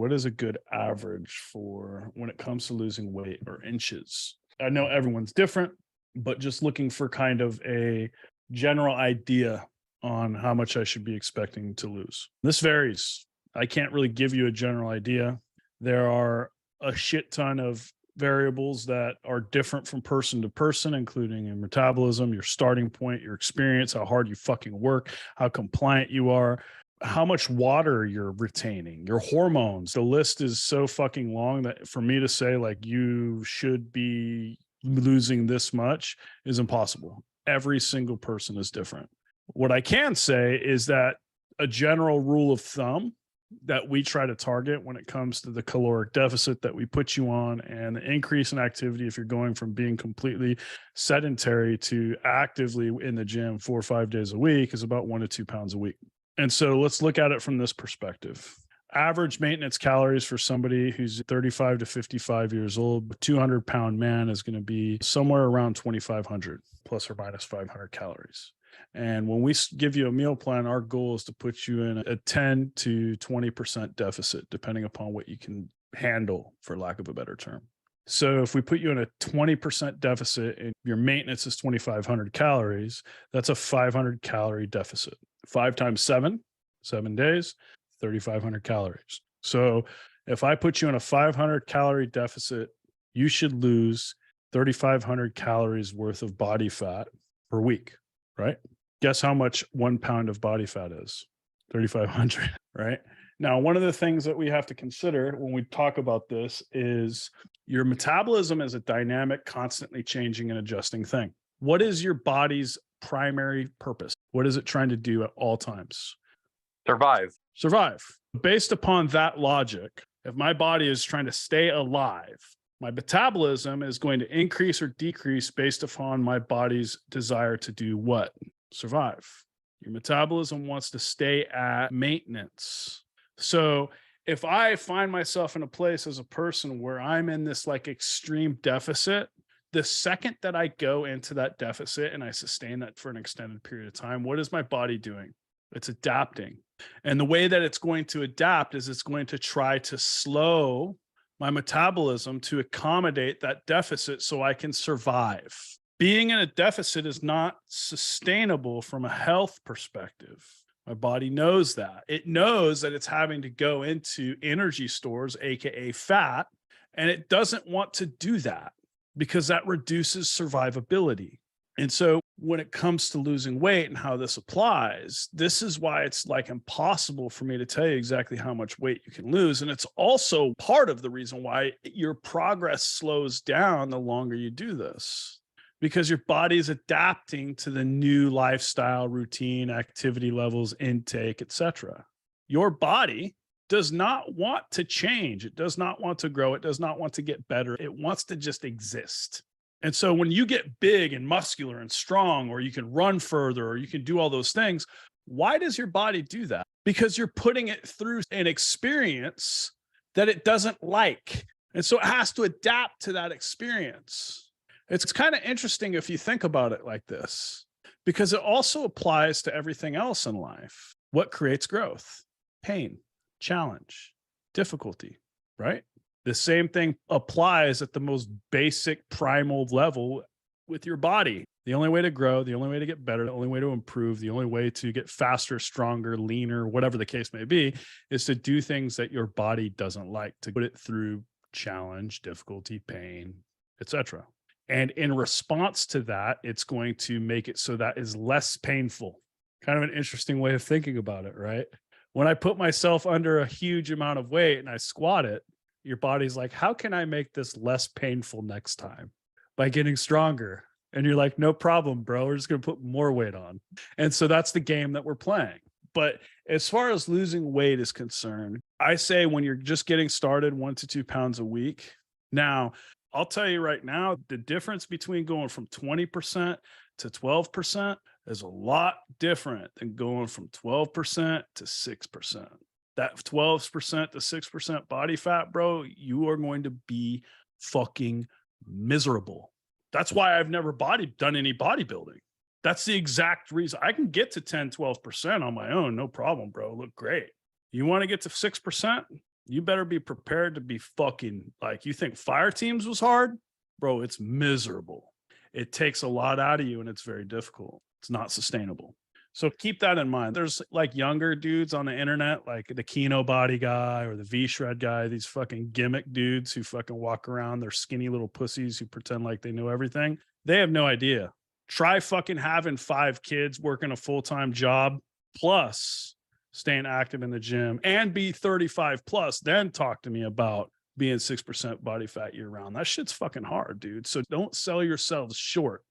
what is a good average for when it comes to losing weight or inches? I know everyone's different, but just looking for kind of a general idea on how much I should be expecting to lose. This varies. I can't really give you a general idea. There are a shit ton of variables that are different from person to person, including your metabolism, your starting point, your experience, how hard you fucking work, how compliant you are, how much water you're retaining, your hormones. The list is so fucking long that for me to say like you should be losing this much is impossible. Every single person is different. What I can say is that a general rule of thumb that we try to target when it comes to the caloric deficit that we put you on and the increase in activity, if you're going from being completely sedentary to actively in the gym 4 or 5 days a week, is about 1 to 2 pounds a week. And so let's look at it from this perspective. Average maintenance calories for somebody who's 35 to 55 years old, a 200-pound man is going to be somewhere around 2,500 plus or minus 500 calories. And when we give you a meal plan, our goal is to put you in a 10 to 20% deficit, depending upon what you can handle, for lack of a better term. So if we put you in a 20% deficit and your maintenance is 2,500 calories, that's a 500 calorie deficit. 5 times 7, 7 days, 3,500 calories. So if I put you in a 500 calorie deficit, you should lose 3,500 calories worth of body fat per week, right? Guess how much 1 pound of body fat is? 3,500, right? Now, one of the things that we have to consider when we talk about this is your metabolism is a dynamic, constantly changing and adjusting thing. What is your body's primary purpose? What is it trying to do at all times? Survive. Based upon that logic, if my body is trying to stay alive, my metabolism is going to increase or decrease based upon my body's desire to do what? Survive. Your metabolism wants to stay at maintenance. So if I find myself in a place as a person where I'm in this like extreme deficit, the second that I go into that deficit and I sustain that for an extended period of time, what is my body doing? It's adapting. And the way that it's going to adapt is it's going to try to slow my metabolism to accommodate that deficit so I can survive. Being in a deficit is not sustainable from a health perspective. My body knows that. It knows that it's having to go into energy stores, AKA fat, and it doesn't want to do that because that reduces survivability. And so when it comes to losing weight and how this applies, this is why it's like impossible for me to tell you exactly how much weight you can lose. And it's also part of the reason why your progress slows down the longer you do this, because your body is adapting to the new lifestyle, routine, activity levels, intake, etc. Your body does not want to change. It does not want to grow. It does not want to get better. It wants to just exist. And so when you get big and muscular and strong, or you can run further, or you can do all those things, why does your body do that? Because you're putting it through an experience that it doesn't like. And so it has to adapt to that experience. It's kind of interesting if you think about it like this, because it also applies to everything else in life. What creates growth? Pain, challenge, difficulty, right? The same thing applies at the most basic primal level with your body. The only way to grow, the only way to get better, the only way to improve, the only way to get faster, stronger, leaner, whatever the case may be, is to do things that your body doesn't like, to put it through challenge, difficulty, pain, etc. And in response to that, it's going to make it so that is less painful. Kind of an interesting way of thinking about it, right? When I put myself under a huge amount of weight and I squat it, your body's like, how can I make this less painful next time? By getting stronger. And you're like, no problem, bro. We're just going to put more weight on. And so that's the game that we're playing. But as far as losing weight is concerned, I say when you're just getting started, 1 to 2 pounds a week. Now, I'll tell you right now, the difference between going from 20% to 12% is a lot different than going from 12% to 6%. That 12% to 6% body fat, bro, you are going to be fucking miserable. That's why I've never done any bodybuilding. That's the exact reason. I can get to 10, 12% on my own. No problem, bro. Look great. You want to get to 6%? You better be prepared to be fucking like, you think fire teams was hard? Bro, it's miserable. It takes a lot out of you and it's very difficult. It's not sustainable. So keep that in mind. There's like younger dudes on the internet, like the Kino body guy or the V shred guy, these fucking gimmick dudes who fucking walk around. They're skinny little pussies who pretend like they know everything. They have no idea. Try fucking having 5 kids, working a full-time job, plus staying active in the gym and be 35 plus. Then talk to me about being 6% body fat year round. That shit's fucking hard, dude. So don't sell yourselves short